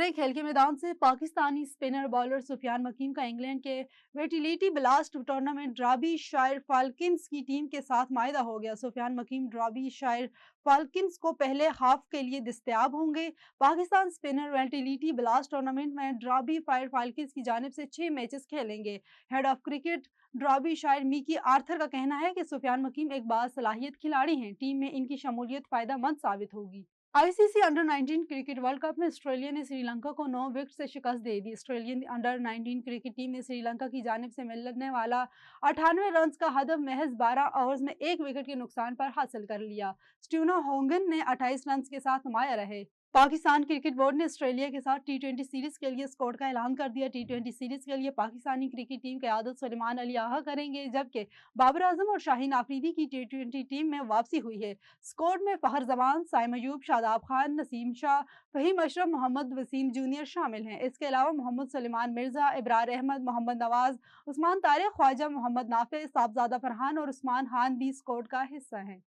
खबरें खेल के मैदान से। पाकिस्तानी स्पिनर बॉलर सुफियान मकीम का इंग्लैंड के वेटिलिटी ब्लास्ट टूर्नामेंट ड्राबी शायर फाल्कन्स की टीम के साथ मायदा हो गया। सुफियान मकीम ड्राबी शायर फाल्कन्स को पहले हाफ के लिए दस्तयाब होंगे। पाकिस्तान स्पिनर वेटिलिटी ब्लास्ट टूर्नामेंट में ड्राबी फायर फाल्कन्स की जानिब से 6 मैचेस खेलेंगे। हेड ऑफ क्रिकेट ड्राबी शायर मिकी आर्थर का कहना है कि सुफियान मकीम एक बासलाहियत खिलाड़ी हैं। टीम में इनकी शमूलियत फायदा मंद साबित होगी। ICC under 19 cricket world cup में ऑस्ट्रेलिया ने श्रीलंका को 9 विकेट से शिकस्त दे दी। ऑस्ट्रेलियन अंडर 19 क्रिकेट टीम ने श्रीलंका की जानिब से मिलने वाला 98 रन का हदफ महज 12 ओवर्स में 1 विकेट के नुकसान पर हासिल कर लिया। स्टीवन होगन ने 28 रन के साथ नुमाया रहे। पाकिस्तान क्रिकेट बोर्ड ने ऑस्ट्रेलिया के साथ टी20 सीरीज के लिए स्क्वाड का ऐलान कर दिया। टी20 सीरीज के लिए पाकिस्तानी क्रिकेट टीम क़यादत सुलेमान अली आहा करेंगे, जबकि बाबर आजम और शाहीन आफरीदी की टी20 टीम में वापसी हुई है। स्क्वाड में फखर जमान, साइम अयूब, शादाब खान, नसीम शाह, फहीम अशरफ, मोहम्मद वसीम जूनियर शामिल हैं। इसके अलावा मोहम्मद सुलेमान मिर्जा, इब्रार अहमद, मोहम्मद नवाज, उस्मान तारिक, ख्वाजा मोहम्मद नाफिस, साहबजादा फरहान और उस्मान खान भी स्क्वाड का हिस्सा हैं।